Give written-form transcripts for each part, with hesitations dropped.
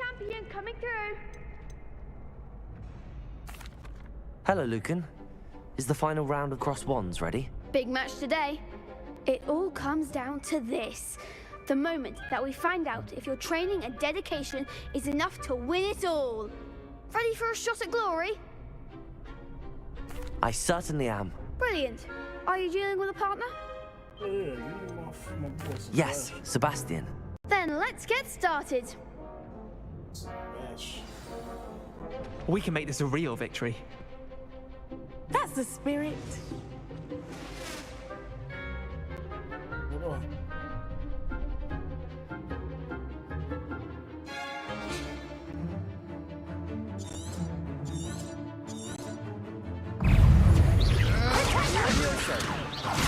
champion coming through. Hello, Lucan. Is the final round of Cross Wands ready? Big match today. It all comes down to this. The moment that we find out if your training and dedication is enough to win it all. Ready for a shot at glory? I certainly am. Brilliant. Are you dealing with a partner? Yeah, my boss. Yes, Sebastian. Then let's get started. Smash. We can make this a real victory. That's the spirit. Hold on.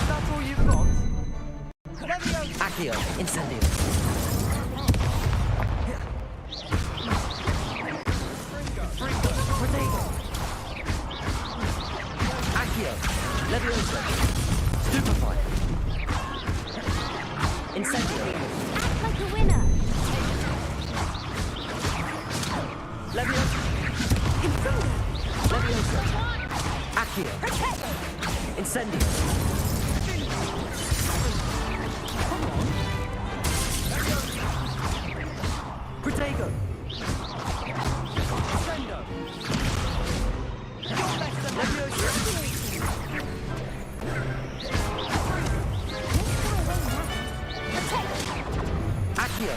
That's all you've got? Accio, Incendio. Accio, Levioso. Stupefy. Incendio. Act like a winner. Levioso. Levioso. Accio. Incendio. Protego. Accio.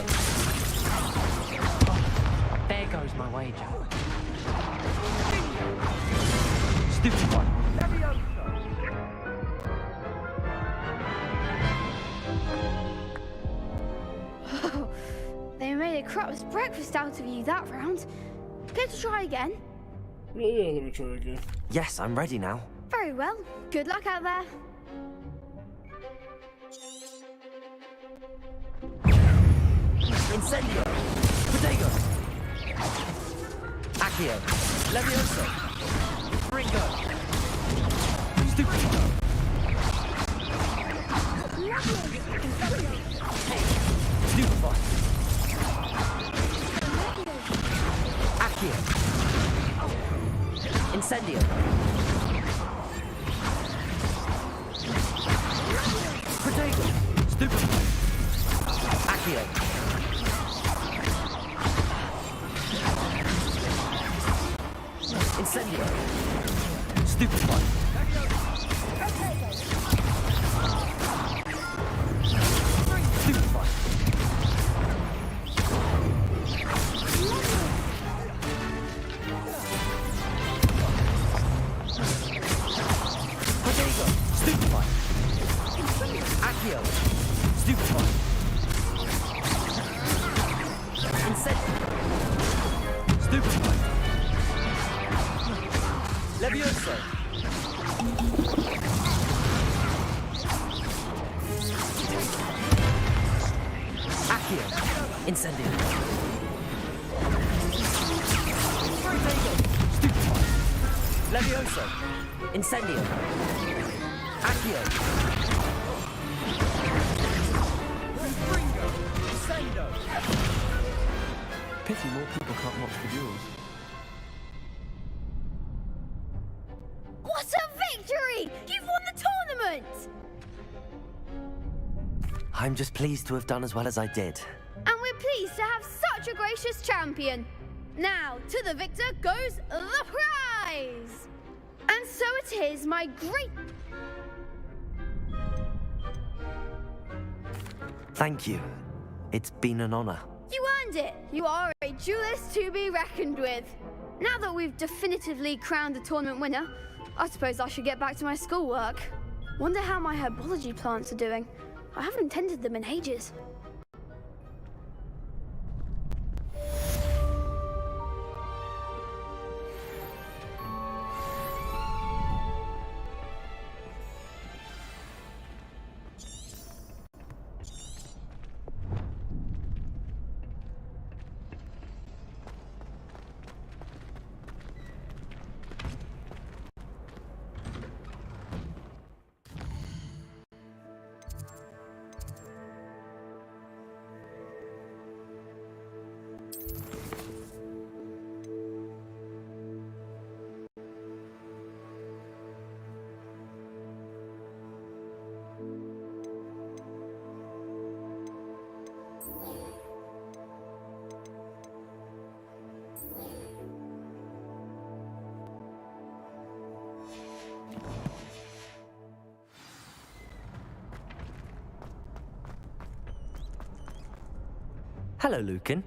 There goes my wager. Stupefy. They made a crap's breakfast out of you that round. Care to try again? Yeah, let me try again. Yes, I'm ready now. Very well. Good luck out there. Incendio. Protego. Accio. Levioso. Ringo. Stupefy. Stupefy. Accio. Incendio. Protego. Stupefy. Accio. Incendio. Stupefy. Stupefy. Protego. Stupefy. Accio. Stupefy. Incendio. Stupefy. Levioso. Accio. Incendio. Protego. Stupefy. Levioso. Incendio. Accio. Pity more people can't watch the duels. What a victory! You've won the tournament! I'm just pleased to have done as well as I did. And we're pleased to have such a gracious champion. Now, to the victor goes the prize! And so it is my great... Thank you. It's been an honor. You earned it! You are a duelist to be reckoned with. Now that we've definitively crowned the tournament winner, I suppose I should get back to my schoolwork. Wonder how my herbology plants are doing. I haven't tended them in ages. Hello, Lucan.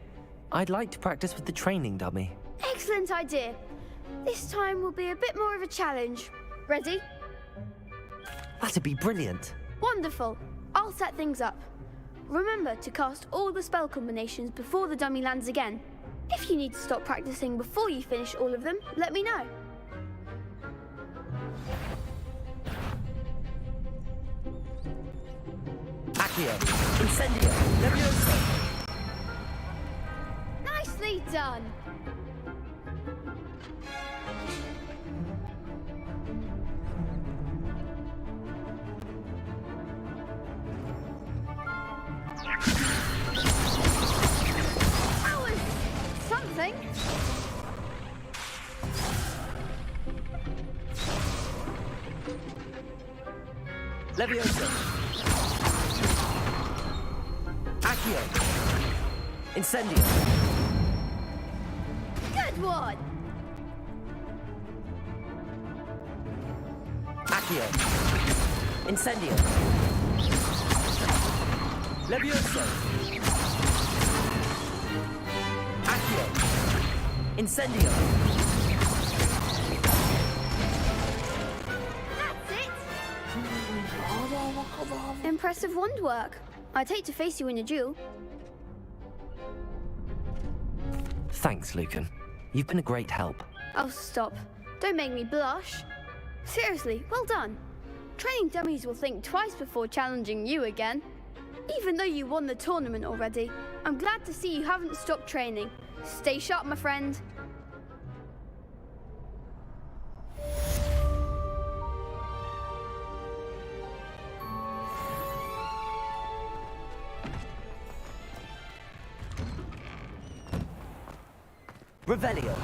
I'd like to practice with the training dummy. Excellent idea. This time will be a bit more of a challenge. Ready? That'd be brilliant. Wonderful. I'll set things up. Remember to cast all the spell combinations before the dummy lands again. If you need to stop practicing before you finish all of them, let me know. Accio, Incendio, Levioso. Nicely done. That was something. Levioso. Accio. Incendio. Good one. Accio. Incendio. Levioso. Accio. Incendio. That's it. Impressive wand work. I'd hate to face you in a duel. Thanks, Lucan. You've been a great help. Oh, stop. Don't make me blush. Seriously, well done. Training dummies will think twice before challenging you again. Even though you won the tournament already, I'm glad to see you haven't stopped training. Stay sharp, my friend. Revelio.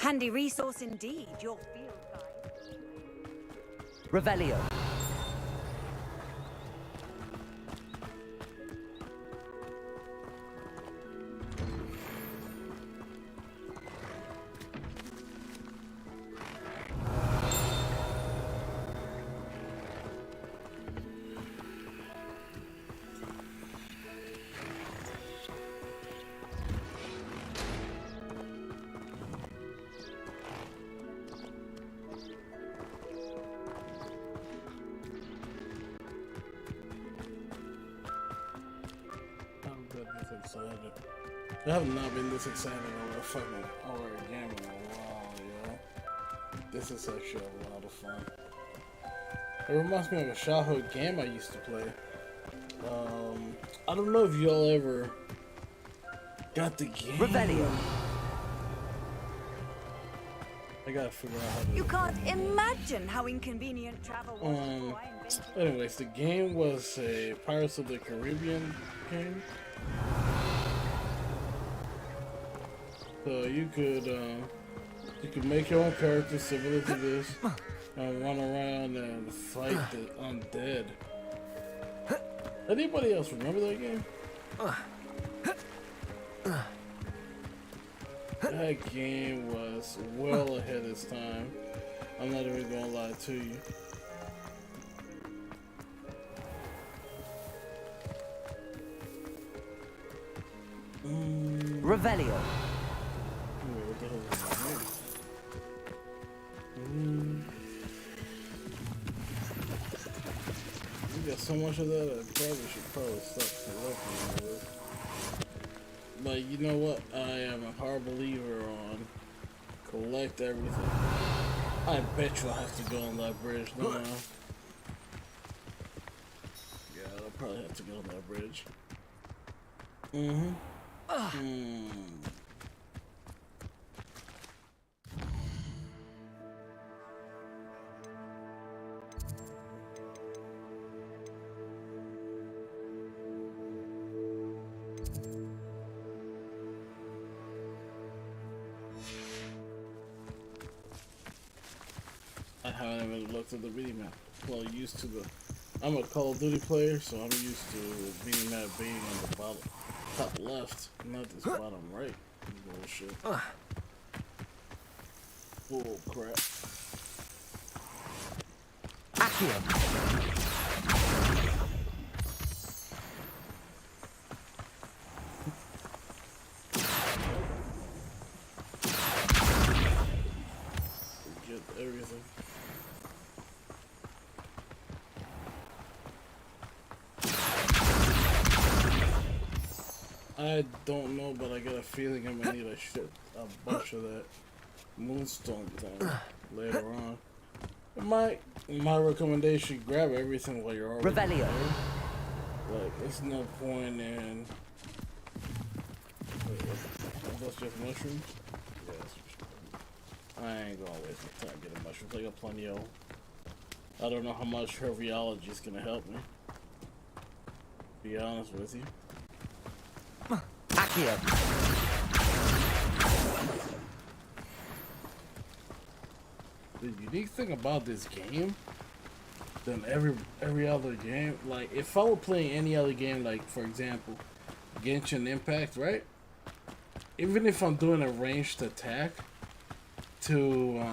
Handy resource indeed, your field guide. Revelio. Excited. I have not been this excited over a fucking game in a while, yo. This is actually a lot of fun. It reminds me of a childhood game I used to play. I don't know if y'all ever got the game. Revelio. I gotta figure out how to. You can't imagine how inconvenient travel was before I invented it. Anyways, the game was a Pirates of the Caribbean game. So you could make your own character similar to this and run around and fight the undead. Anybody else remember that game? That game was well ahead of its time. I'm not even gonna lie to you. Revelio. What the hell is that? We got so much of that, I probably stop collecting this. But you know what? I am a hard believer on collect everything. I bet you I have to go on that bridge now. Yeah, I'll probably have to go on that bridge. I haven't even looked at the map. Well, used to I'm a Call of Duty player, so I'm used to the map being on the bottom, top left, not this bottom right. Bullshit. Bull crap. Accio. Get everything. I don't know, but I got a feeling I'm gonna need a bunch of that moonstone thing later on. My recommendation: grab everything while you're already Revelio. there. Like, there's no point in. Wait, that's just mushrooms. Yeah, that's just. I ain't gonna waste my time getting mushrooms. I got plenty of. I don't know how much herbiology is gonna help me. Be honest with you. Accio. The unique thing about this game than every other game, like if I were playing any other game, like for example, Genshin Impact, right? Even if I'm doing a ranged attack to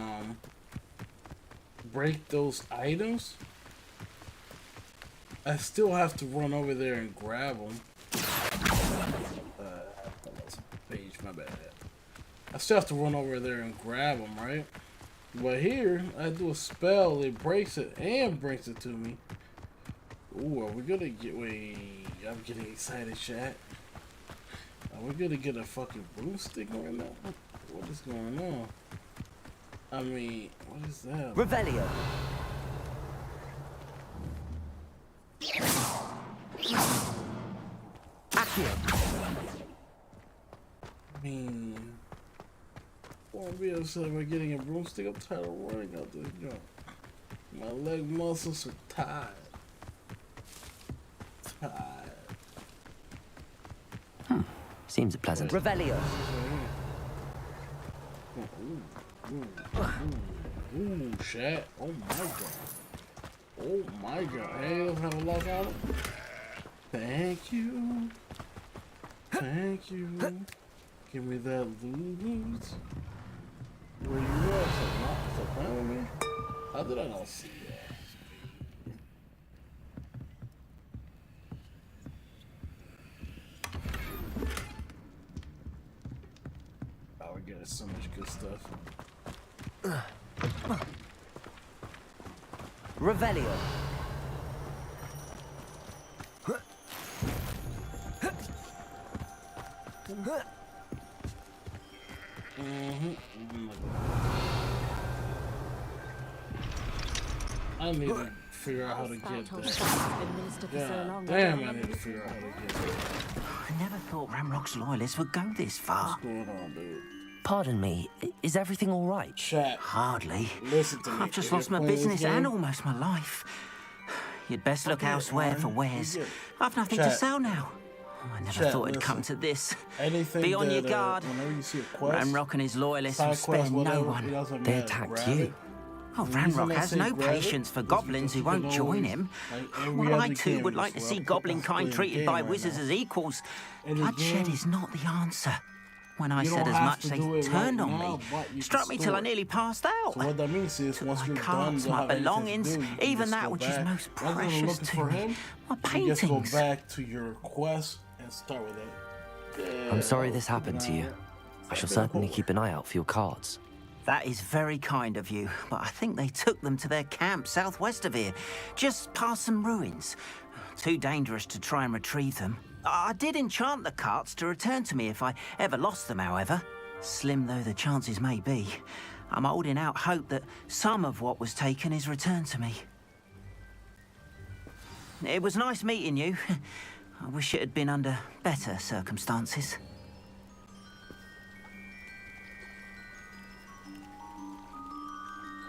break those items, I still have to run over there and grab them. That's a page, my bad. I still have to run over there and grab them, right? But here, I do a spell, it breaks it and brings it to me. Ooh, are we gonna get, wait, I'm getting excited, chat. Are we gonna get a fucking broomstick right now? What is going on? I mean, what is that? Revelio. Accio. I mean, won't be upset about getting a broomstick. I'm tired of running out this joint. My leg muscles are tired. Seems pleasant. Revelio. Ooh, chat. Oh my god. Oh my god. Hey, let's have a look at it. Thank you. Thank you. Give me that loot. Where you at? Stop playing with me. How did I not see that? Oh, we got so much good stuff. Revelio. I need to figure out how to get that. Damn, I need to figure out how to get that. I never thought Ramrock's loyalists would go this far. What's going on, dude? Pardon me, is everything all right? Chat. Hardly. Listen to me. I've just If lost you're my playing this business and game, almost my life. You'd best look Okay, elsewhere for Warren, wares. you get it. I've nothing to Chat. sell now. I never Chat, thought it'd come listen. to this. Anything Be on that, your guard. whenever you see a quest, Ranrock and his loyalists will side spare quest, whatever, no it one. doesn't They matter. attacked Grab you. it. Oh, The reason Ranrock I has say no grab it patience for is goblins who because you won't can join always, him. like, every Well, I other too game would is like to see like goblin that's kind playing treated game by right wizards now. as equals. In the Bloodshed game, is not the answer. When I you said don't as have much, to they do it turned right on now, me. but you Struck can me till I store it. nearly passed out. So what that means is once My you're done, cards, don't my have anything to belongings, do, you can even just that go which is back. most Rather than precious looking to for me, him, my you just go paintings. back to your quest and start with it. Yeah, I'm sorry this happened to you. I shall certainly keep an eye out for your cards. That is very kind of you, but I think they took them to their camp southwest of here, just past some ruins. Too dangerous to try and retrieve them. I did enchant the carts to return to me if I ever lost them, however. Slim though the chances may be, I'm holding out hope that some of what was taken is returned to me. It was nice meeting you. I wish it had been under better circumstances.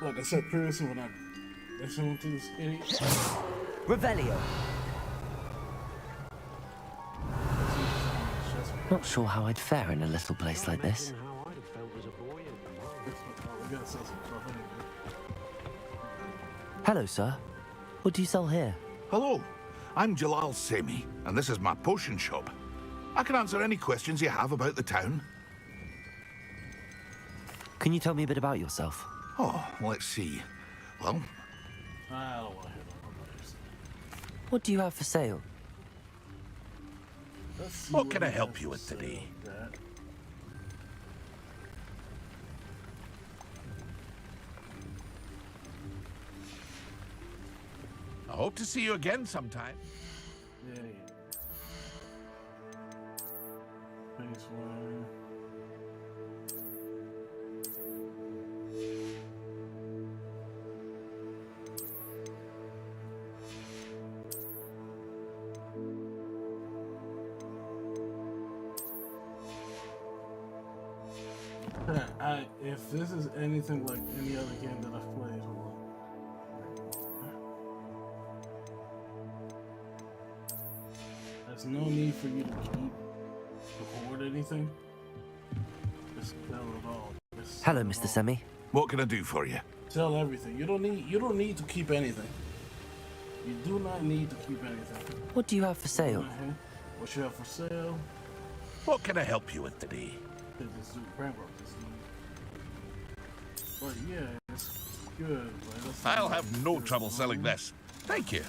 Like I said previously, when I listened to this idiot, Revelio. Not sure how I'd fare in a little place like this. we gotta sell some stuff anyway. Hello, sir. What do you sell here? Hello, I'm Jalal Semi, and this is my potion shop. I can answer any questions you have about the town. Can you tell me a bit about yourself? Oh, let's see. Well, I don't want to hear that. What do you have for sale? Let's see what can I he help has you to with say today? on that. I hope to see you again sometime. Yeah. Face one. If this is anything like any other game that I've played, hold on. There's no need for you to keep record anything. Just sell it all. Just Hello, sell it Mr. all. Semi. What can I do for you? Sell everything. You don't need to keep anything. You do not need to keep anything. What do you have for sale? What you have for sale? What can I help you with today? This dude, Rambo, this dude. But yeah, it's good. But that's I'll not have no good. trouble selling this. Thank you.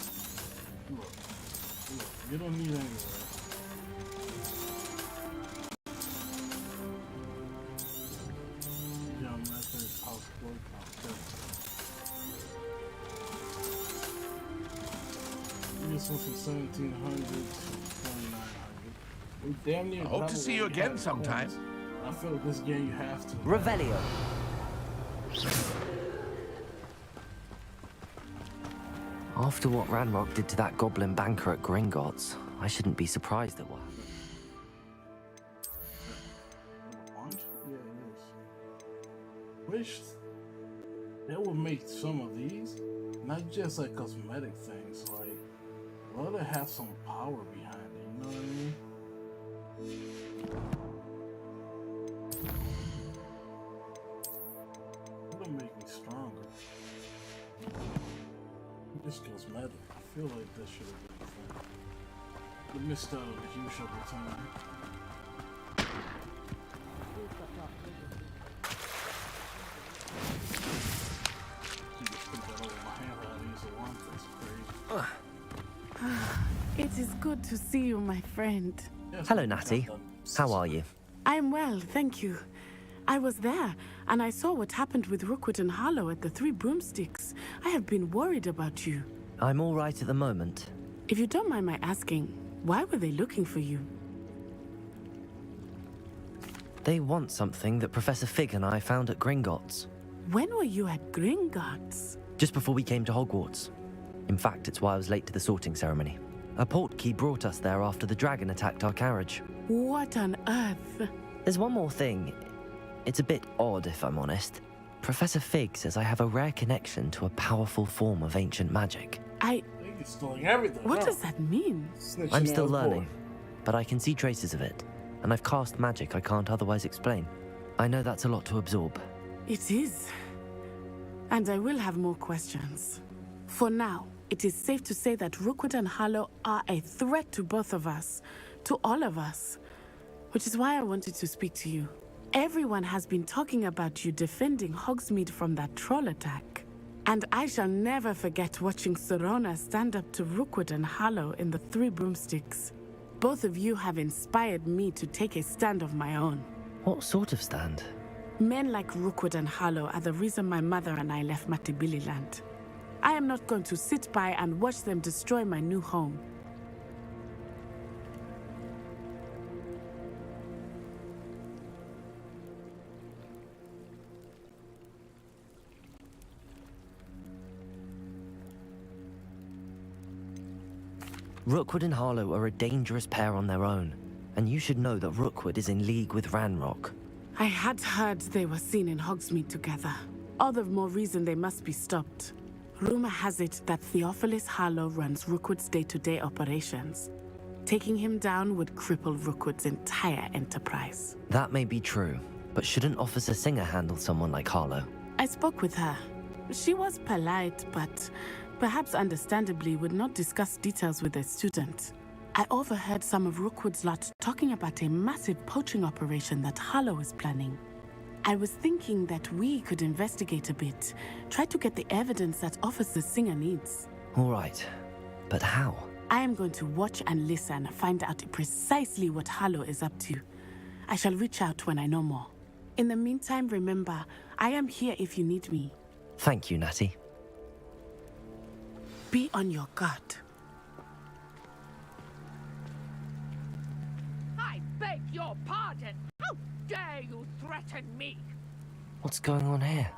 Look, you don't need any of that. Yeah, methods, house work, this was from 1700 to 2900. We damn near. I hope to double see you what we again had sometime. coins. I feel like this game you have to. Revelio. After what Ranrock did to that goblin banker at Gringotts, I shouldn't be surprised at what happened. Yeah, it is. Wish they would make some of these, not just like cosmetic things, like let it have some power behind it, you know what I mean? feel like that should have been fun. We missed out on a huge opportunity. You just put that over my hand while I use the wand. That's crazy. It is good to see you, my friend. Yes, Hello, we Natty. got them. How are you? I'm well, thank you. I was there, and I saw what happened with Rookwood and Harlow at the Three Broomsticks. I have been worried about you. I'm all right at the moment. If you don't mind my asking, why were they looking for you? They want something that Professor Fig and I found at Gringotts. When were you at Gringotts? Just before we came to Hogwarts. In fact, it's why I was late to the sorting ceremony. A portkey brought us there after the dragon attacked our carriage. What on earth? There's one more thing. It's a bit odd, if I'm honest. Professor Fig says I have a rare connection to a powerful form of ancient magic. He's stealing everything. What huh? does that mean? Snitching I'm still ass boy. learning, but I can see traces of it, and I've cast magic I can't otherwise explain. I know that's a lot to absorb. It is. And I will have more questions. For now, it is safe to say that Rookwood and Harlow are a threat to both of us, to all of us. Which is why I wanted to speak to you. Everyone has been talking about you defending Hogsmeade from that troll attack. And I shall never forget watching Serona stand up to Rookwood and Harlow in the Three Broomsticks. Both of you have inspired me to take a stand of my own. What sort of stand? Men like Rookwood and Harlow are the reason my mother and I left Matibililand. I am not going to sit by and watch them destroy my new home. Rookwood and Harlow are a dangerous pair on their own, and you should know that Rookwood is in league with Ranrock. I had heard they were seen in Hogsmeade together. All the more reason they must be stopped. Rumor has it that Theophilus Harlow runs Rookwood's day-to-day operations. Taking him down would cripple Rookwood's entire enterprise. That may be true, but shouldn't Officer Singer handle someone like Harlow? I spoke with her. She was polite, but perhaps understandably would not discuss details with a student. I overheard some of Rookwood's lot talking about a massive poaching operation that Harlow is planning. I was thinking that we could investigate a bit, try to get the evidence that Officer Singer needs. All right, but how? I am going to watch and listen, find out precisely what Harlow is up to. I shall reach out when I know more. In the meantime, remember, I am here if you need me. Thank you, Natty. Be on your guard. I beg your pardon. How dare you threaten me? What's going on here?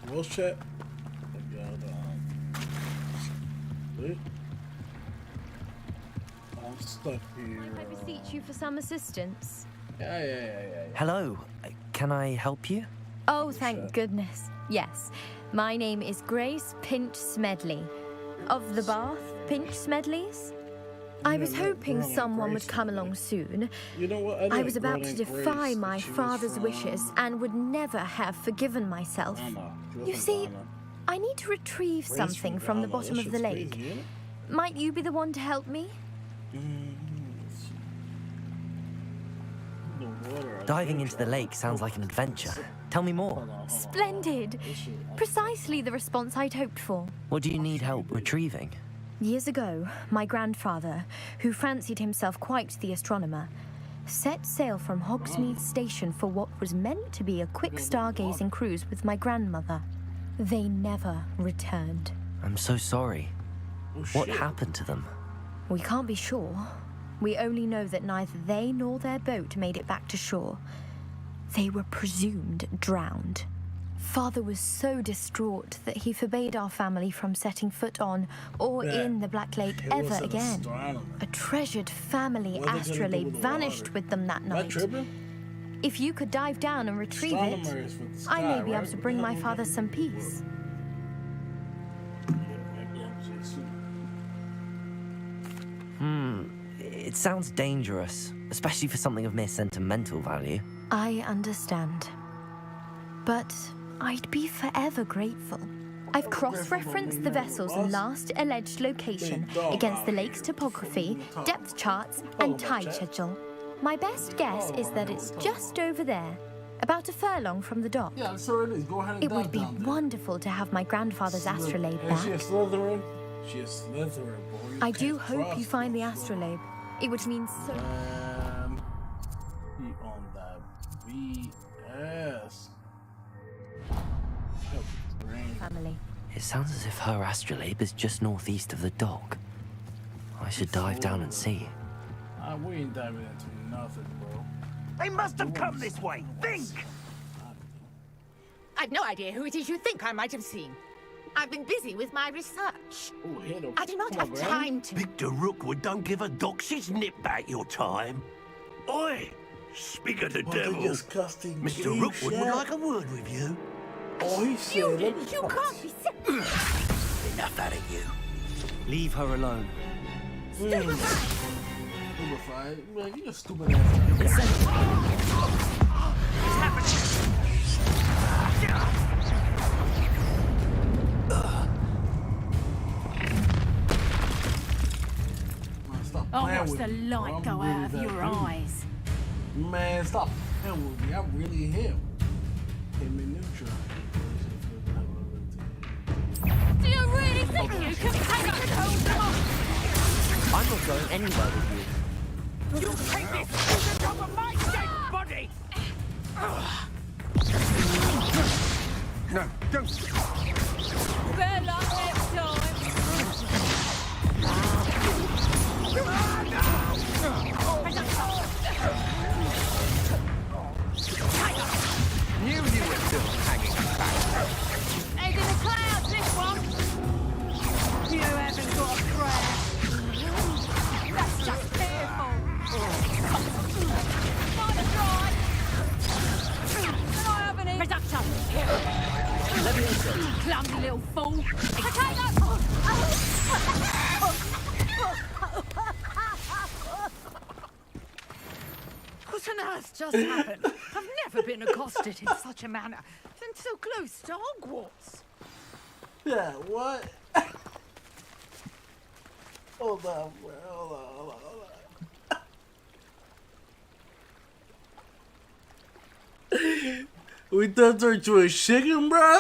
Voice chat. Wait. I'm stuck here. I beseech you for some assistance. Yeah. Hello, can I help you? Oh, thank goodness. Yes. My name is Grace Pinch Smedley. Of the Bath Pinch Smedleys? I was hoping someone would come along soon. You know what? I was about to defy my father's wishes and would never have forgiven myself. You see, I need to retrieve something from the bottom of the lake. Might you be the one to help me? Diving into the lake sounds like an adventure. Tell me more. Splendid! Precisely the response I'd hoped for. What do you need help retrieving? Years ago, my grandfather, who fancied himself quite the astronomer, set sail from Hogsmeade Station for what was meant to be a quick stargazing cruise with my grandmother. They never returned. I'm so sorry. What happened to them? We can't be sure. We only know that neither they nor their boat made it back to shore. They were presumed drowned. Father was so distraught that he forbade our family from setting foot on or in the Black Lake ever again. A treasured family astrolabe vanished with them that night. If you could dive down and retrieve it, I may be able to bring my father some peace. It sounds dangerous, especially for something of mere sentimental value. I understand. But I'd be forever grateful. I've cross-referenced the vessel's last alleged location against the lake's topography, depth charts, and tide schedule. My best guess is that it's just over there, about a furlong from the dock. Yeah, so it is. Go ahead and It would be wonderful to have my grandfather's astrolabe Is she a back. Slytherin? She is Slytherin, boy. I do hope you find the astrolabe. It would mean so... He on that BS. Family. It sounds as if her astrolabe is just northeast of the dock. I should dive down and see. We ain't diving into nothing, bro. They must have come this way. Think! I've no idea who it is you think I might have seen. I've been busy with my research. I do not have time to... Victor Rookwood don't give a doxy's nip back your time. Oi! Speak of the devil. Mr. Rookwood would like a word with you. Oh, he said You can't be serious. Enough out of you. Leave her alone. Stupefied. Man, you a stupid ass. Oh, watch the light go out of your eyes. Man, stop playing with me. I'm really him. Him in neutral. Do you really think you can take control? I'm not going anywhere with you. You take this to the top of my dead body! No, don't. Better luck next time. Knew you were still hanging back. Head in the clouds, this one. You haven't got a prayer. That's just fearful. Might have tried. And I haven't even... Reduction. Let me into it. Clumsy little fool. Potato! What on earth just happened? I've never been accosted in such a manner. And so close to Hogwarts. Yeah, what? Hold on, bro. Hold on. We done turned to a chicken, bro.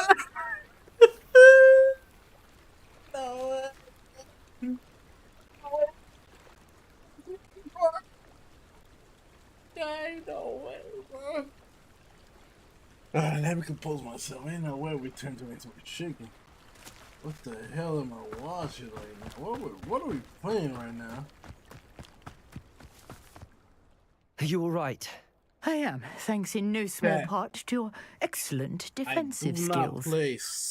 No way. Ain't no way, bro. Alright, let me compose myself. Ain't no way we turned into a chicken. What the hell am I watching right now? What are we playing right now? Are you alright? I am, thanks in no small part to your excellent defensive skills.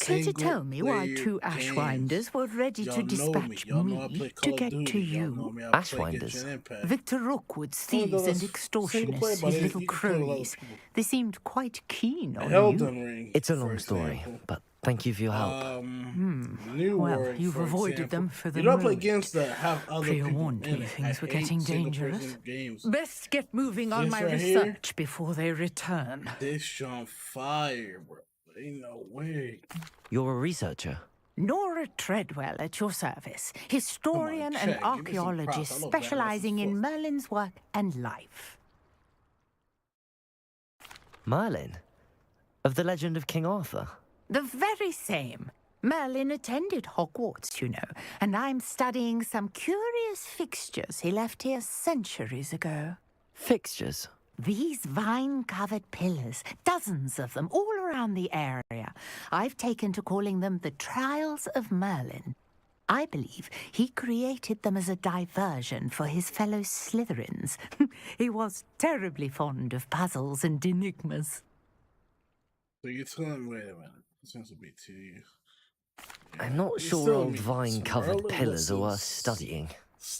Care to tell me why two Ashwinders were ready to dispatch me to get to you? Ashwinders? Victor Rookwood's thieves and extortionists, his little cronies. They seemed quite keen on you. It's a long story, but Thank you for your help. New Well, World, you've for avoided example. them for the You don't play moment. games that have other people Pre-warned in me it. things I were hate getting dangerous. single-person games. Best get moving on This my right here? research before they return. This on fire, bro. Ain't no way. You're a researcher? Nora Treadwell at your service, historian and check. Give me some props. archaeologist I love specializing in Merlin's work and life. Merlin? Of the legend of King Arthur? The very same. Merlin attended Hogwarts, you know, and I'm studying some curious fixtures he left here centuries ago. Fixtures? These vine-covered pillars, dozens of them, all around the area. I've taken to calling them the Trials of Merlin. I believe he created them as a diversion for his fellow Slytherins. He was terribly fond of puzzles and enigmas. So you're telling me, wait a minute. This sounds a bit tedious. I'm not sure old vine-covered pillars are worth studying.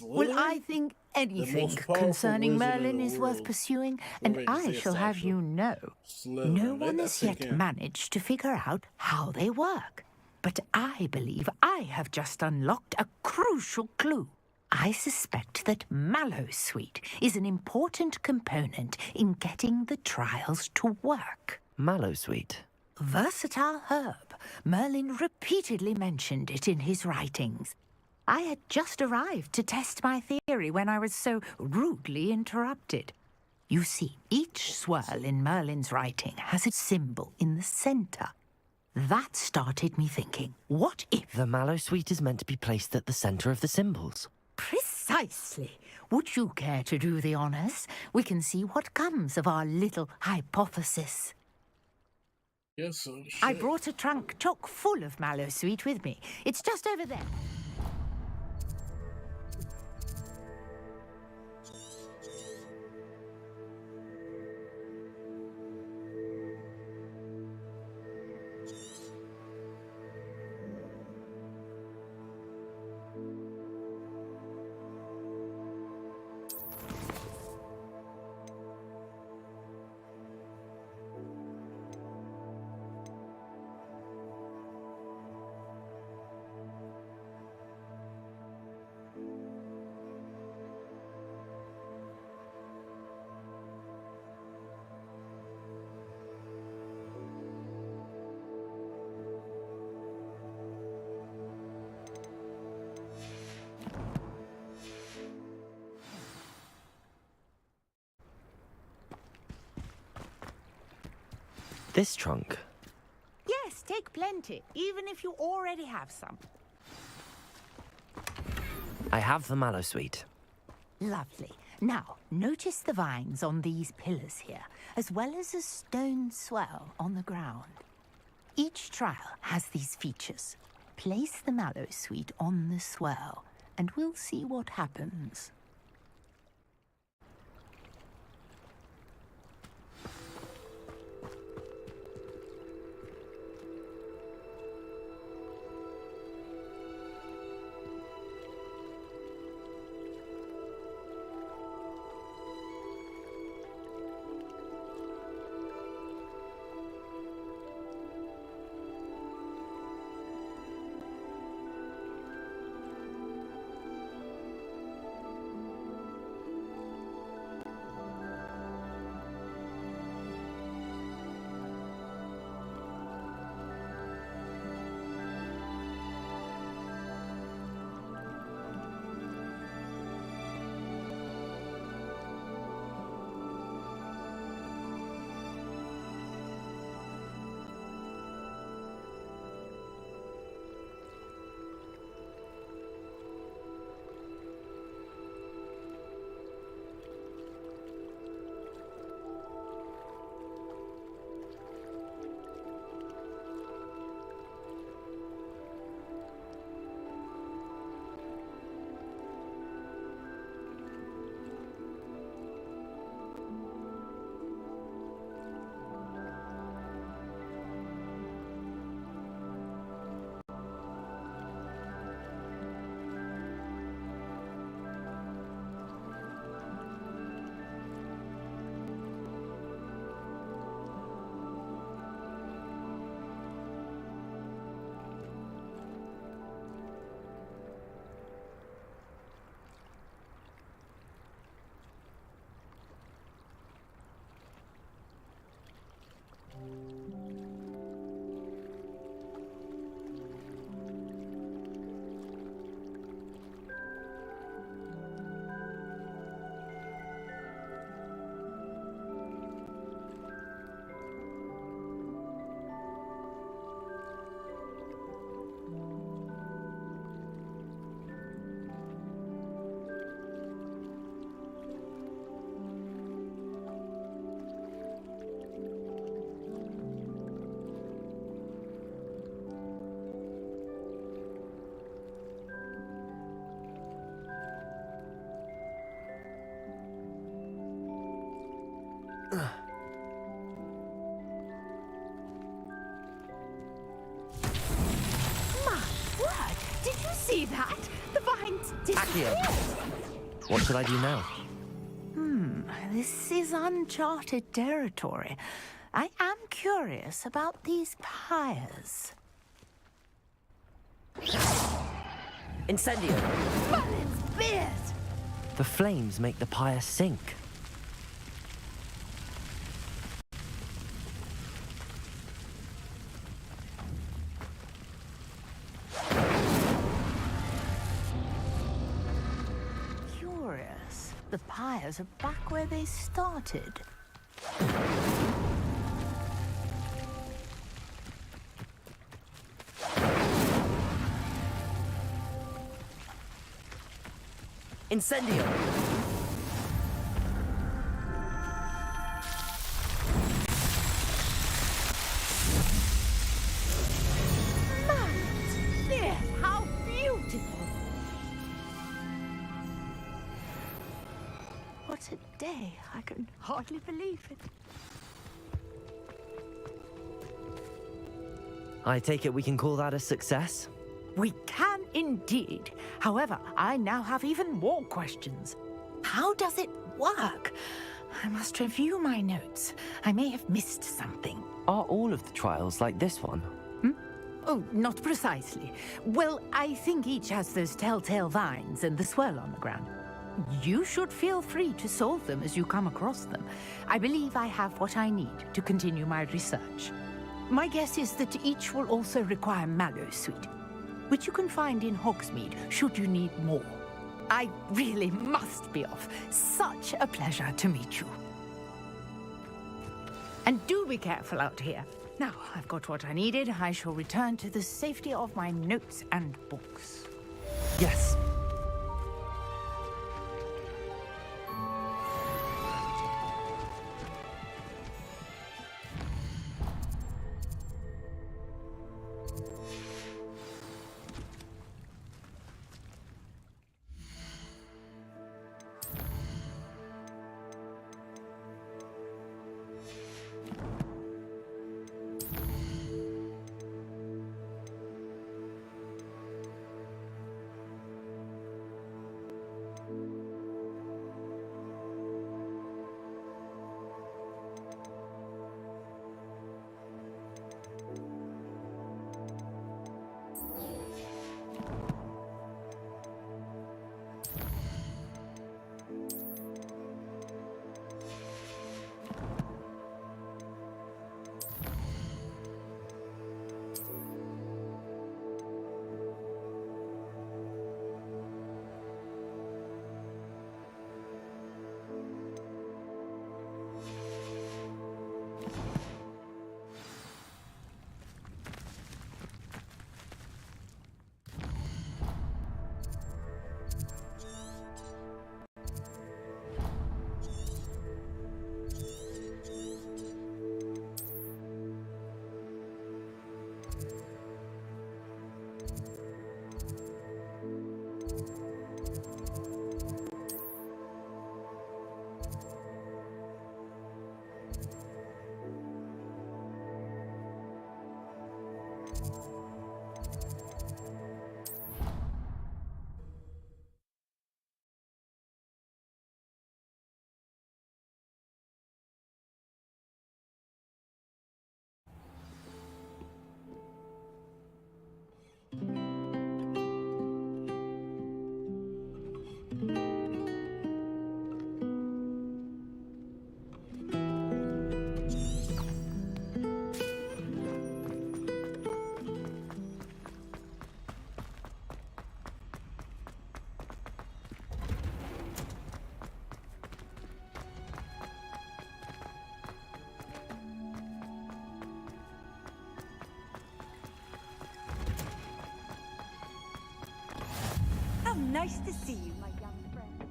Well, I think anything concerning Merlin is worth pursuing, and I shall have you know, no one has yet managed to figure out how they work. But I believe I have just unlocked a crucial clue. I suspect that Mallowsweet is an important component in getting the trials to work. Mallowsweet? Versatile herb. Merlin repeatedly mentioned it in his writings. I had just arrived to test my theory when I was so rudely interrupted. You see, each swirl in Merlin's writing has a symbol in the center. That started me thinking, what if... The Mallowsweet is meant to be placed at the center of the symbols. Precisely. Would you care to do the honors? We can see what comes of our little hypothesis. Yes, sir. I brought a trunk chock full of Mallowsweet with me. It's just over there. This trunk? Yes, take plenty, even if you already have some. I have the Mallowsweet. Lovely. Now, notice the vines on these pillars here, as well as a stone swell on the ground. Each trial has these features. Place the Mallowsweet on the swell, and we'll see what happens. you see that? The vines disappeared. Accio, what should I do now? This is uncharted territory. I am curious about these pyres. Incendio! Merlin's beard! The flames make the pyre sink. Curious. The pyres are back where they started. Incendio! There, how beautiful! What a day. I can hardly believe it. I take it we can call that a success? We can indeed. However, I now have even more questions. How does it work? I must review my notes. I may have missed something. Are all of the trials like this one? Oh, not precisely. Well, I think each has those telltale vines and the swirl on the ground. You should feel free to solve them as you come across them. I believe I have what I need to continue my research. My guess is that each will also require mallow sweet, which you can find in Hogsmeade should you need more. I really must be off. Such a pleasure to meet you. And do be careful out here. Now, I've got what I needed. I shall return to the safety of my notes and books. Yes. Nice to see you, my young friend.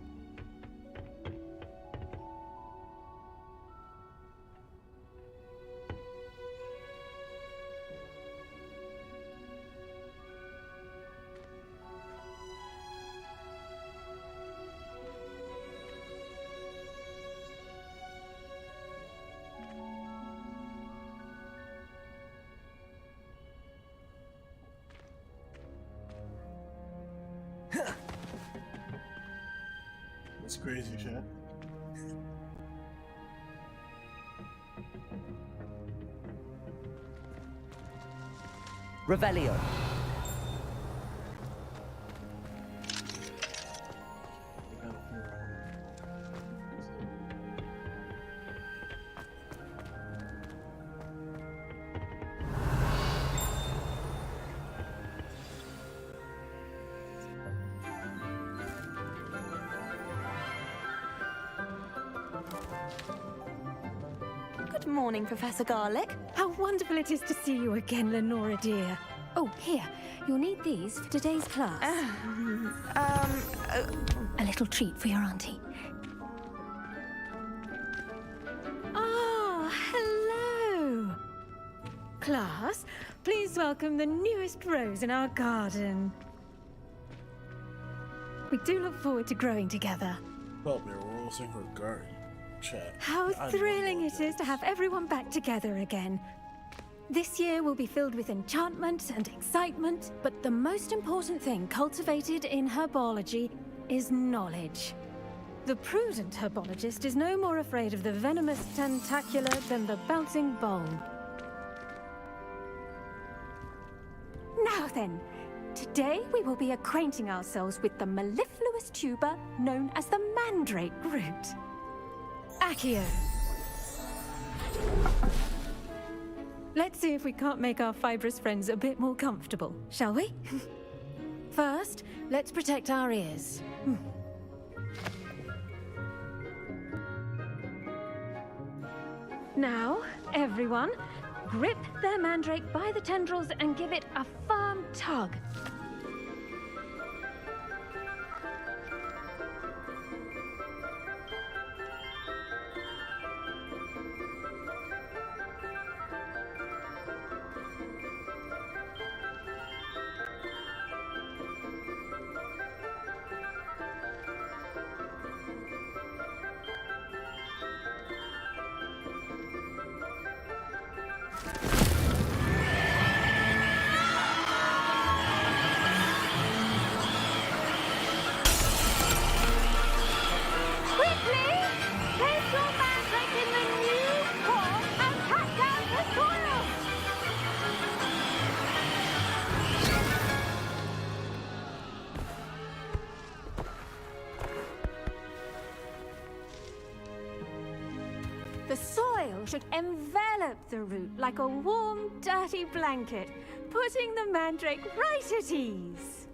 That's crazy shit. Revelio. Good morning, Professor Garlick. How wonderful it is to see you again, Lenora dear. Oh, here. You'll need these for today's class. A little treat for your auntie. Oh, hello. Class, please welcome the newest rose in our garden. We do look forward to growing together. Help me, rose in her garden. Chat. How thrilling it is to have everyone back together again. This year will be filled with enchantment and excitement, but the most important thing cultivated in herbology is knowledge. The prudent herbologist is no more afraid of the venomous tentacula than the bouncing bulb. Now then, today we will be acquainting ourselves with the mellifluous tuber known as the mandrake root. Accio. Let's see if we can't make our fibrous friends a bit more comfortable, shall we? First, let's protect our ears. Now, everyone, grip their mandrake by the tendrils and give it a firm tug. The soil should envelop the root like a warm, dirty blanket, putting the mandrake right at ease.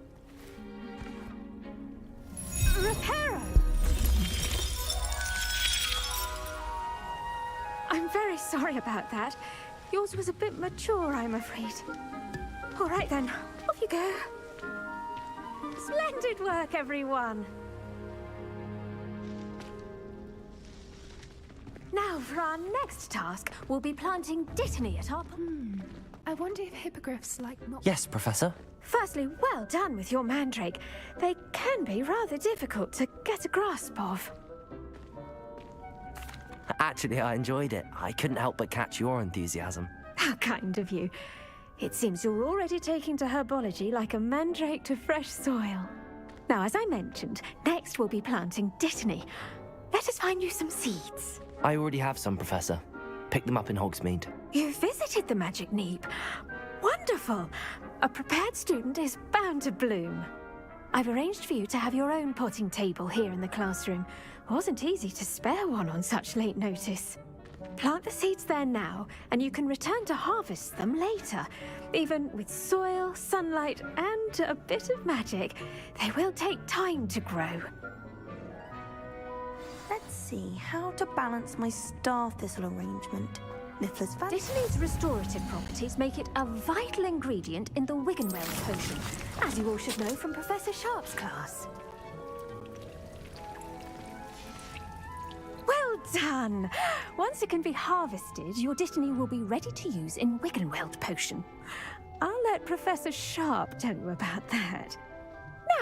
Reparo! I'm very sorry about that. Yours was a bit mature, I'm afraid. All right then, off you go. Splendid work, everyone. Now, for our next task, we'll be planting dittany at our... I wonder if hippogriffs like not... Yes, Professor. Firstly, well done with your mandrake. They can be rather difficult to get a grasp of. Actually, I enjoyed it. I couldn't help but catch your enthusiasm. How kind of you. It seems you're already taking to herbology like a mandrake to fresh soil. Now, as I mentioned, next we'll be planting dittany. Let us find you some seeds. I already have some, Professor. Pick them up in Hogsmeade. You visited the Magic Neep. Wonderful. A prepared student is bound to bloom. I've arranged for you to have your own potting table here in the classroom. Wasn't easy to spare one on such late notice. Plant the seeds there now, and you can return to harvest them later. Even with soil, sunlight, and a bit of magic, they will take time to grow. Let's see how to balance my star thistle arrangement. Niffler's value. Dittany's restorative properties make it a vital ingredient in the Wiggenweld potion, as you all should know from Professor Sharp's class. Well done! Once it can be harvested, your dittany will be ready to use in Wiggenweld potion. I'll let Professor Sharp tell you about that.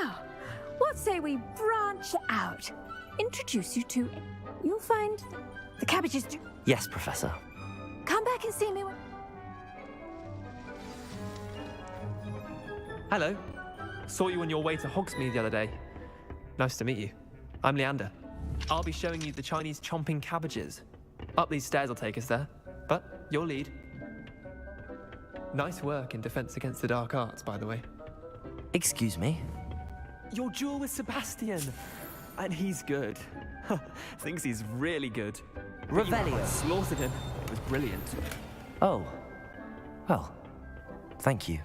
Now, what say we branch out? Introduce you to... You'll find the cabbages do... Yes, Professor. Come back and see me when... Hello. Saw you on your way to Hogsmeade the other day. Nice to meet you. I'm Leander. I'll be showing you the Chinese chomping cabbages. Up these stairs will take us there, but your lead. Nice work in defense against the dark arts, by the way. Excuse me? Your duel with Sebastian! And he's good. Thinks he's really good. Revelio. Slaughtered him. It was brilliant. Oh. Well, thank you.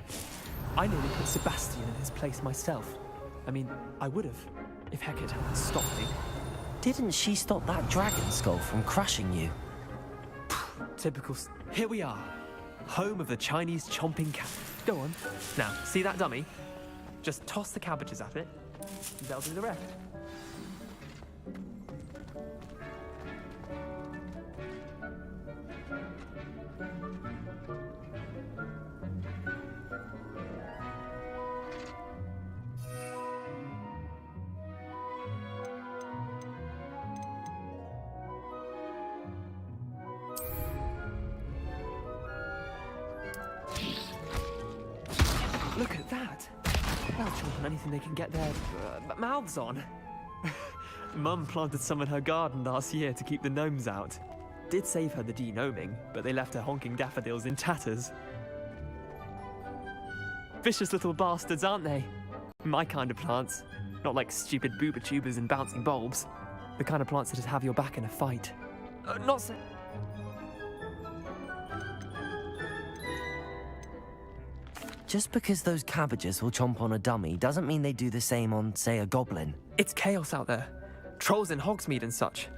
I nearly put Sebastian in his place myself. I mean, I would have, if Hecate hadn't stopped me. Didn't she stop that dragon skull from crushing you? Typical. Here we are. Home of the Chinese chomping cat. Go on. Now, see that dummy? Just toss the cabbages at it. And they'll do the rest. Look at that! They'll chomp on anything they can get their mouths on. Mum planted some in her garden last year to keep the gnomes out. Did save her the de-gnoming, but they left her honking daffodils in tatters. Vicious little bastards, aren't they? My kind of plants. Not like stupid booba tubers and bouncing bulbs. The kind of plants that just have your back in a fight. Not so... Just because those cabbages will chomp on a dummy doesn't mean they do the same on, say, a goblin. It's chaos out there. Trolls in Hogsmeade and such.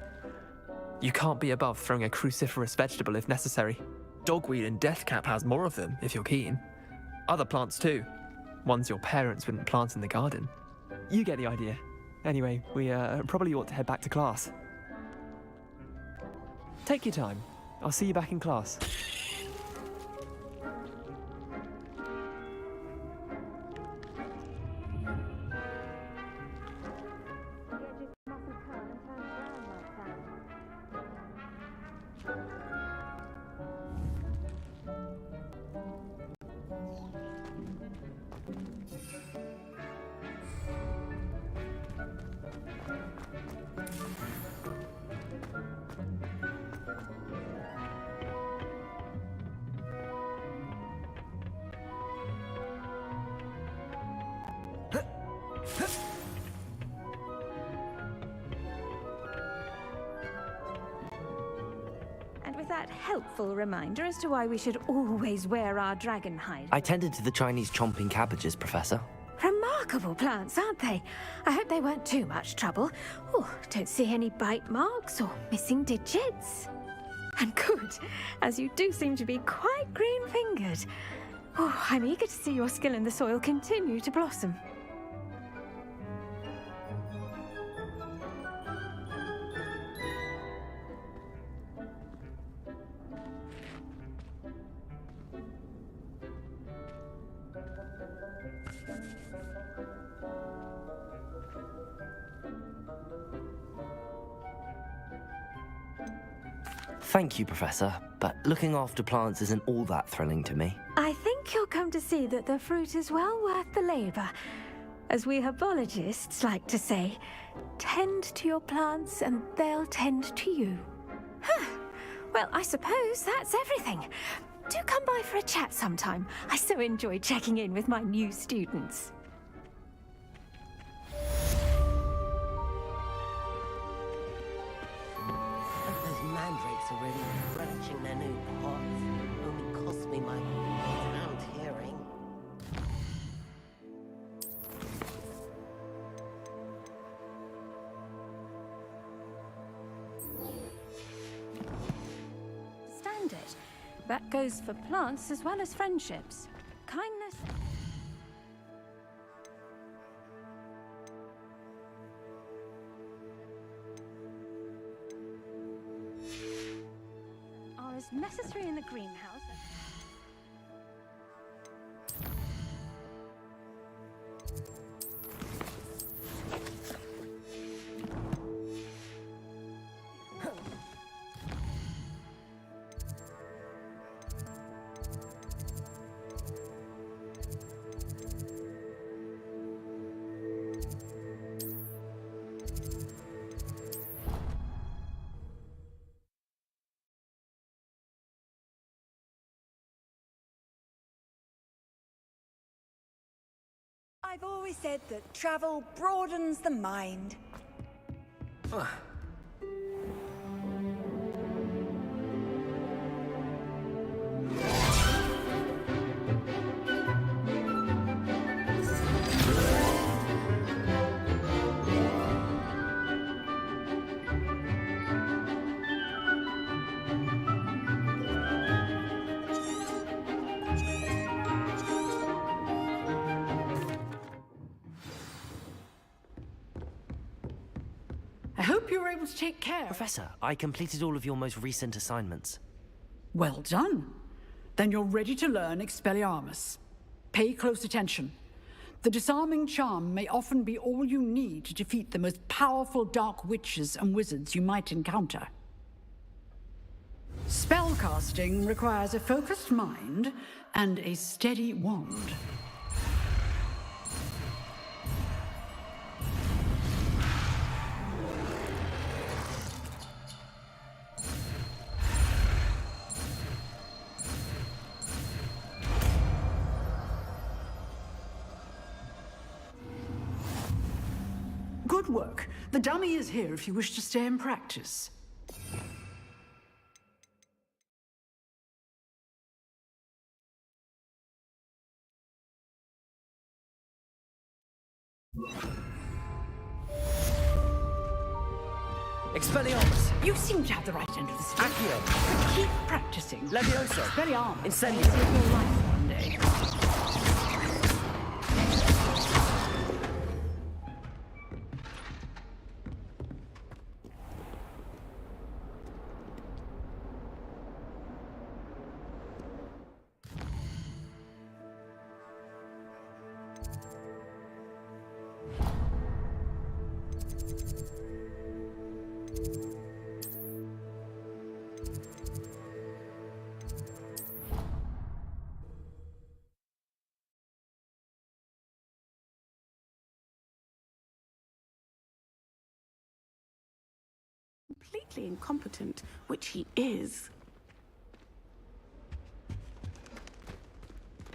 You can't be above throwing a cruciferous vegetable if necessary. Dogweed and deathcap has more of them, if you're keen. Other plants too. Ones your parents wouldn't plant in the garden. You get the idea. Anyway, we probably ought to head back to class. Take your time. I'll see you back in class. And with that helpful reminder as to why we should always wear our dragon hide. I tended to the Chinese chomping cabbages, Professor. Remarkable plants, aren't they? I hope they weren't too much trouble. Oh, don't see any bite marks or missing digits. And good, as you do seem to be quite green-fingered. Oh, I'm eager to see your skill in the soil continue to blossom. Thank you, Professor, but looking after plants isn't all that thrilling to me. I think you'll come to see that the fruit is well worth the labour. As we herbologists like to say, tend to your plants and they'll tend to you. Huh. Well, I suppose that's everything. Do come by for a chat sometime. I so enjoy checking in with my new students. Those mandrakes are really relishing their new pots. Only cost me my sound hearing. Standard. That goes for plants as well as friendships. Kindness. Are as necessary in the greenhouse as... I've always said that travel broadens the mind. I hope you were able to take care. Professor, I completed all of your most recent assignments. Well done. Then you're ready to learn Expelliarmus. Pay close attention. The disarming charm may often be all you need to defeat the most powerful dark witches and wizards you might encounter. Spellcasting requires a focused mind and a steady wand. Good work. The dummy is here if you wish to stay and practice. Expelliarmus! You seem to have the right end of the stick. Accio! Keep practicing. Levioso! Expelliarmus! Incendio! May save your life one day. Completely incompetent, which he is.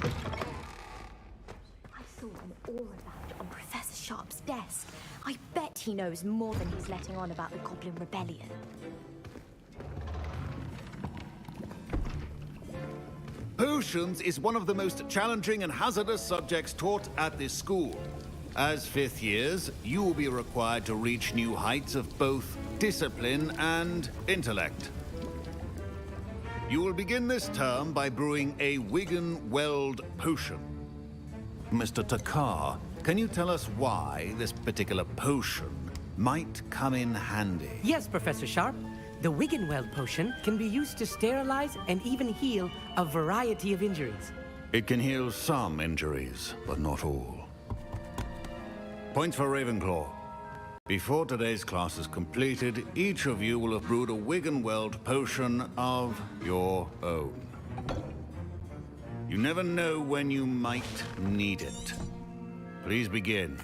I saw an aura badge on Professor Sharp's desk. I bet he knows more than he's letting on about the Goblin Rebellion. Potions is one of the most challenging and hazardous subjects taught at this school. As fifth years, you will be required to reach new heights of both discipline and intellect. You will begin this term by brewing a Wigan-Weld potion. Mr. Takar, can you tell us why this particular potion might come in handy? Yes, Professor Sharp. The Wigan-Weld potion can be used to sterilize and even heal a variety of injuries. It can heal some injuries, but not all. Points for Ravenclaw. Before today's class is completed, each of you will have brewed a Wigan-Weld potion of your own. You never know when you might need it. Please begin.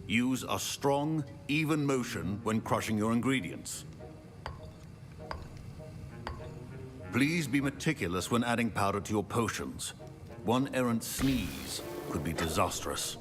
Use a strong, even motion when crushing your ingredients. Please be meticulous when adding powder to your potions. One errant sneeze could be disastrous.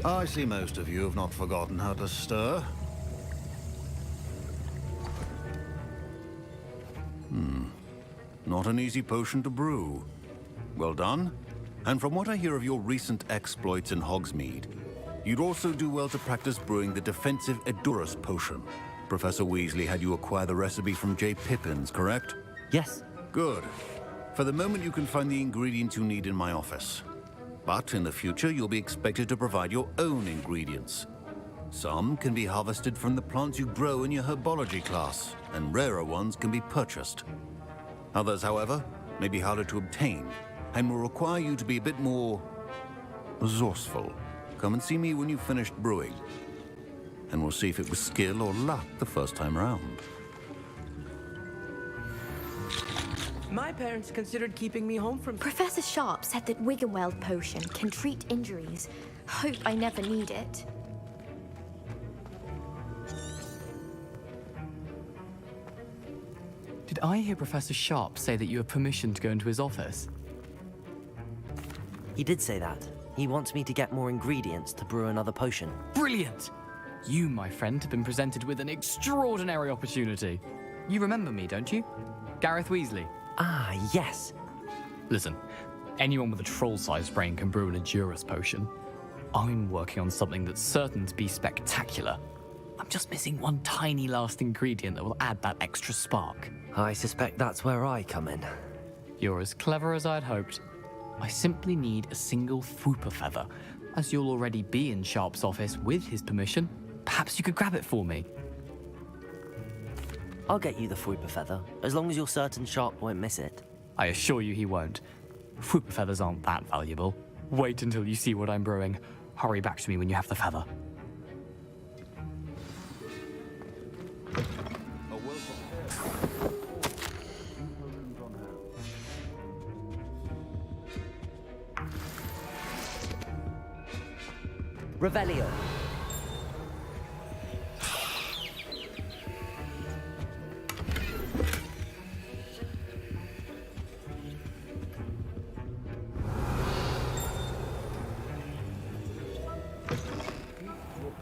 I see most of you have not forgotten how to stir. Not an easy potion to brew. Well done. And from what I hear of your recent exploits in Hogsmeade, you'd also do well to practice brewing the defensive Edurus potion. Professor Weasley had you acquire the recipe from J. Pippins, correct? Yes. Good. For the moment, you can find the ingredients you need in my office. But in the future, you'll be expected to provide your own ingredients. Some can be harvested from the plants you grow in your herbology class, and rarer ones can be purchased. Others, however, may be harder to obtain, and will require you to be a bit more resourceful. Come and see me when you've finished brewing, and we'll see if it was skill or luck the first time round. My parents considered keeping me home from... Professor Sharp said that Wiggenweld potion can treat injuries. Hope I never need it. Did I hear Professor Sharp say that you have permission to go into his office? He did say that. He wants me to get more ingredients to brew another potion. Brilliant! You, my friend, have been presented with an extraordinary opportunity. You remember me, don't you? Gareth Weasley. Ah, yes. Listen, anyone with a troll-sized brain can brew an Endurus potion. I'm working on something that's certain to be spectacular. I'm just missing one tiny last ingredient that will add that extra spark. I suspect that's where I come in. You're as clever as I'd hoped. I simply need a single Fwooper feather. As you'll already be in Sharp's office with his permission, perhaps you could grab it for me. I'll get you the Fwooper feather, as long as you're certain Sharp won't miss it. I assure you he won't. Fwooper feathers aren't that valuable. Wait until you see what I'm brewing. Hurry back to me when you have the feather. Revelio.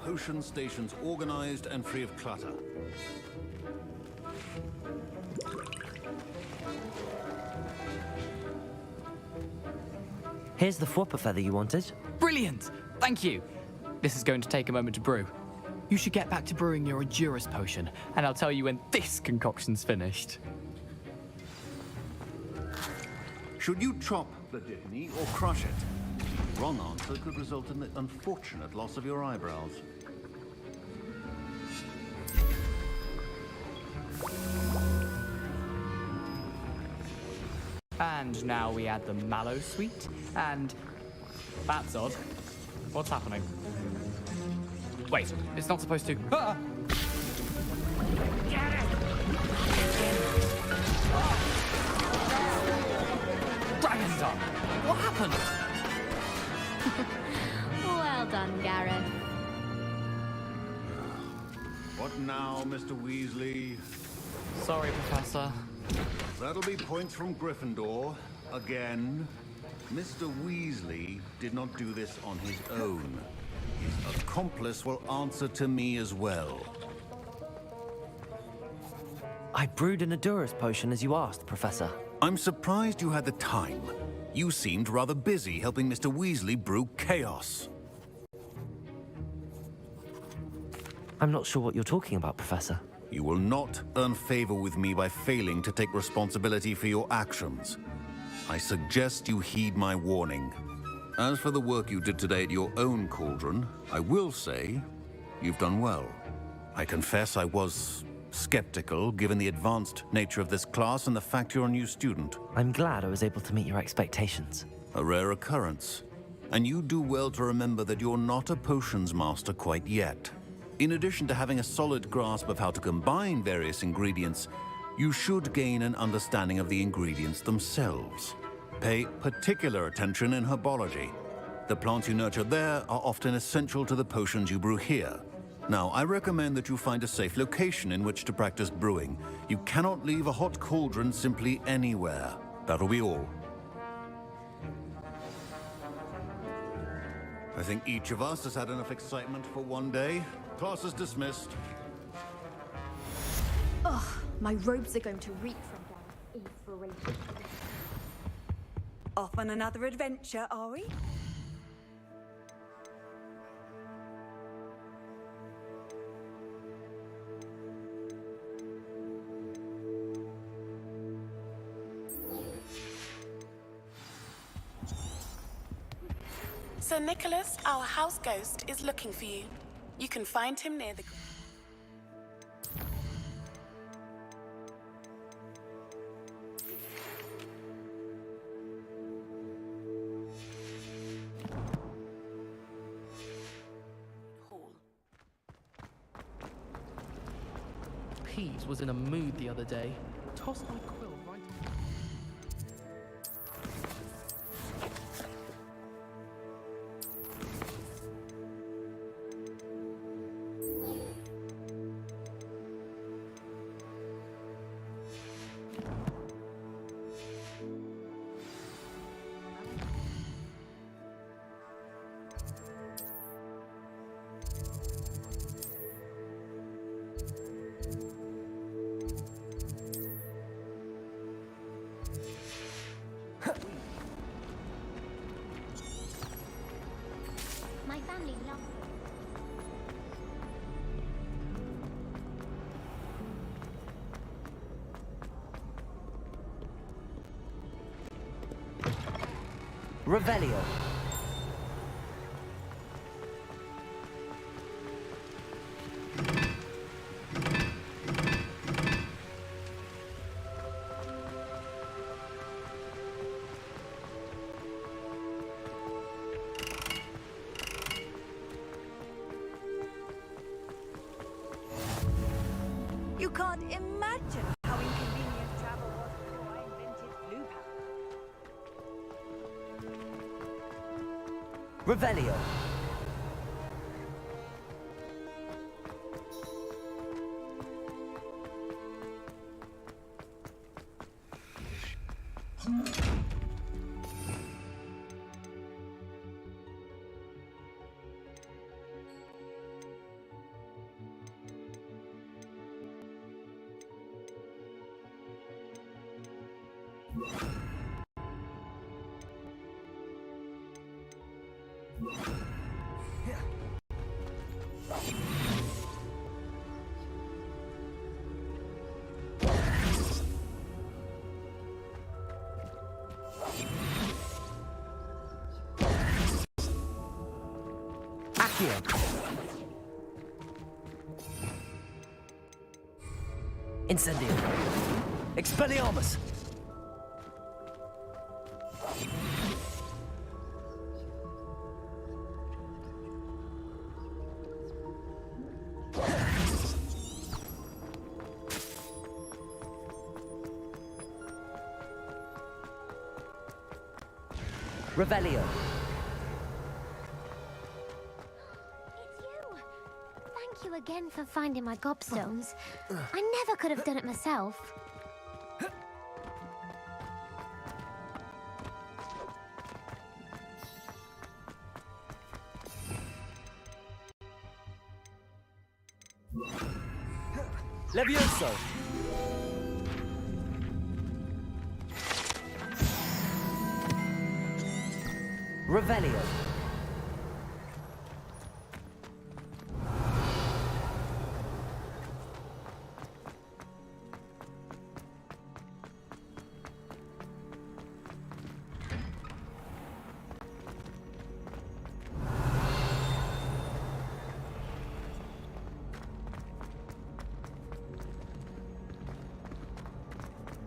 Potion stations organized and free of clutter. Here's the Fwooper feather you wanted. Brilliant! Thank you! This is going to take a moment to brew. You should get back to brewing your Endurus potion, and I'll tell you when this concoction's finished. Should you chop the Dittany or crush it? Wrong answer could result in the unfortunate loss of your eyebrows. And now we add the mallow sweet, and... That's odd. What's happening? Wait, it's not supposed to... Ah! Get it! Dragon Dog! What happened? Well done, Gareth. What now, Mr. Weasley? Sorry, Professor. That'll be points from Gryffindor. Again. Mr. Weasley did not do this on his own. His accomplice will answer to me as well. I brewed an Endurus potion as you asked, Professor. I'm surprised you had the time. You seemed rather busy helping Mr. Weasley brew chaos. I'm not sure what you're talking about, Professor. You will not earn favor with me by failing to take responsibility for your actions. I suggest you heed my warning. As for the work you did today at your own cauldron, I will say you've done well. I confess I was skeptical, given the advanced nature of this class and the fact you're a new student. I'm glad I was able to meet your expectations. A rare occurrence. And you do well to remember that you're not a potions master quite yet. In addition to having a solid grasp of how to combine various ingredients, you should gain an understanding of the ingredients themselves. Pay particular attention in herbology. The plants you nurture there are often essential to the potions you brew here. Now, I recommend that you find a safe location in which to practice brewing. You cannot leave a hot cauldron simply anywhere. That'll be all. I think each of us has had enough excitement for one day. Class is dismissed. Ugh, my robes are going to reek from Gareth's inspiration. Off on another adventure, are we? Sir Nicholas, our house ghost, is looking for you. You can find him near the... Peeves was in a mood the other day. Tossed my quill right... My family loves Revelio. You can't imagine how inconvenient travel was before I invented blue power. Revelio. Accio. Incendio. Expelliarmus. Revelio. Thank you again for finding my gobstones. I never could have done it myself. Levioso. Revelio.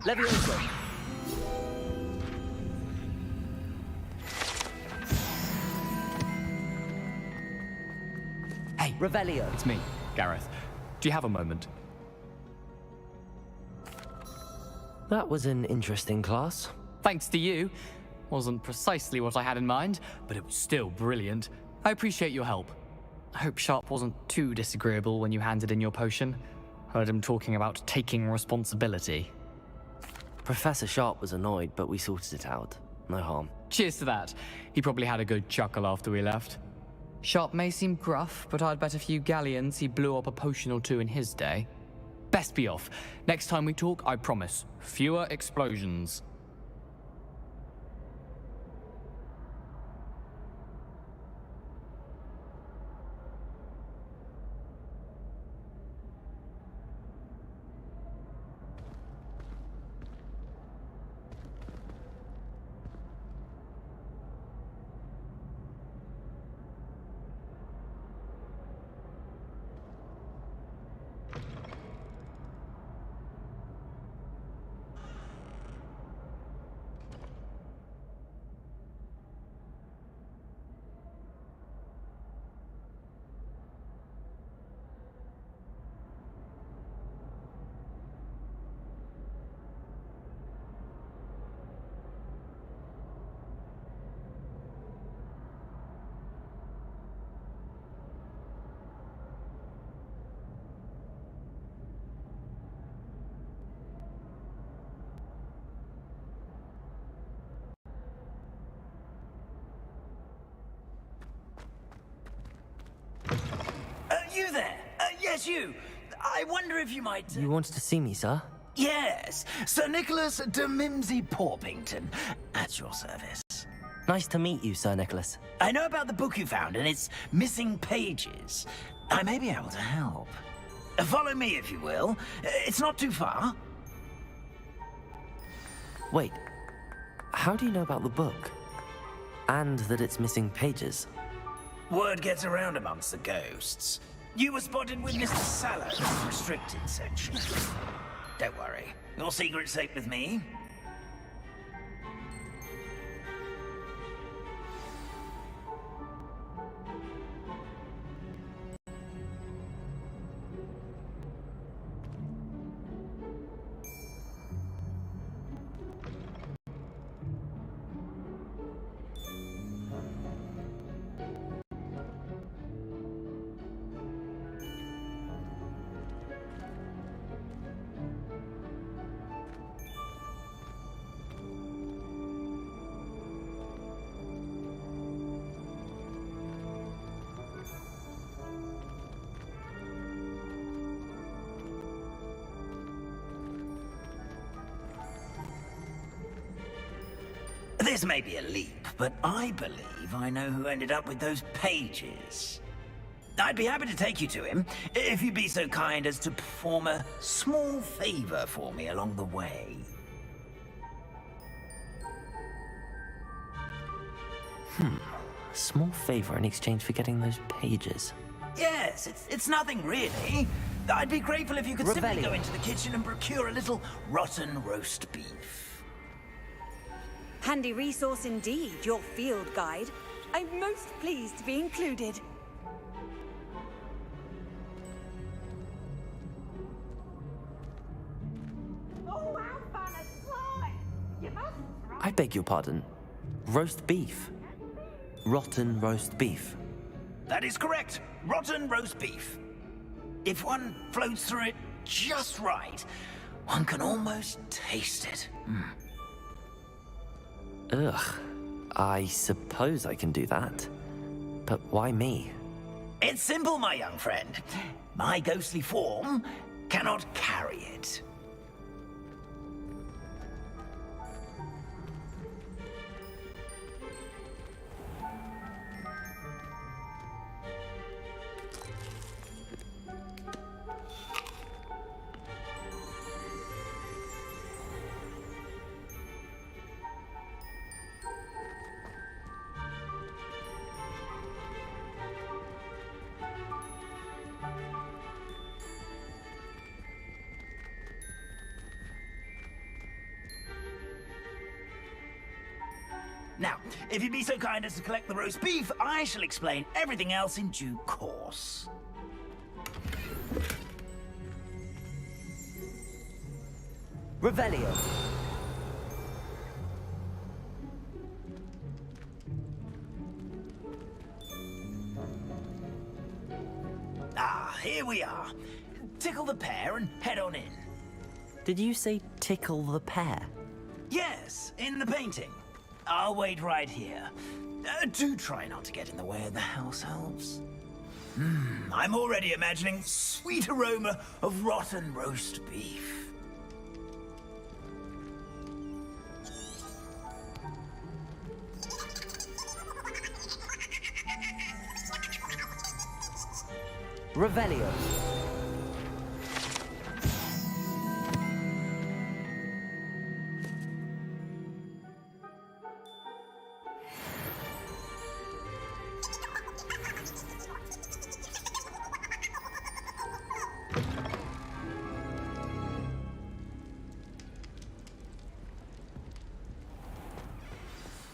Levioso. Hey, Revelio. It's me, Gareth. Do you have a moment? That was an interesting class. Thanks to you. Wasn't precisely what I had in mind, but it was still brilliant. I appreciate your help. I hope Sharp wasn't too disagreeable when you handed in your potion. Heard him talking about taking responsibility. Professor Sharp was annoyed, but we sorted it out. No harm. Cheers to that. He probably had a good chuckle after we left. Sharp may seem gruff, but I'd bet a few galleons he blew up a potion or two in his day. Best be off. Next time we talk, I promise, fewer explosions. you there. Yes, you. I wonder if you might... You wanted to see me, sir? Yes, Sir Nicholas de Mimsy Porpington, at your service. Nice to meet you, Sir Nicholas. I know about the book you found and its missing pages. I may be able to help. Follow me, if you will. It's not too far. Wait, how do you know about the book? And that it's missing pages? Word gets around amongst the ghosts. You were spotted with Mr. Sallow in the restricted section. Don't worry, your secret's safe with me. This may be a leap, but I believe I know who ended up with those pages. I'd be happy to take you to him, if you'd be so kind as to perform a small favor for me along the way. A small favor in exchange for getting those pages. Yes, it's nothing really. I'd be grateful if you could simply Revelio. go into the kitchen and procure a little rotten roast beef. Handy resource indeed, your field guide. I'm most pleased to be included. Oh, how fun a slide! You must I beg your pardon. Roast beef. Rotten roast beef. That is correct. Rotten roast beef. If one floats through it just right, one can almost taste it. Ugh. I suppose I can do that. But why me? It's simple, my young friend. My ghostly form cannot carry it. Now, if you'd be so kind as to collect the roast beef, I shall explain everything else in due course. Revelio. Ah, here we are. Tickle the pear and head on in. Did you say tickle the pear? Yes, in the painting. I'll wait right here. Do try not to get in the way of the house elves. I'm already imagining sweet aroma of rotten roast beef. Revelio.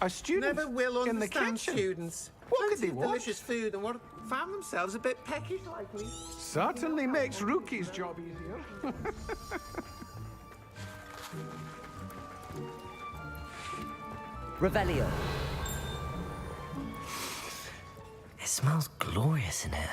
A student Never will in the understand kitchen. students. What could Plenty they of want? delicious food and what found themselves a bit peckish like me. Certainly makes Rookie's job easier. Revelio. It smells glorious in here.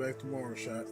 back tomorrow, shot.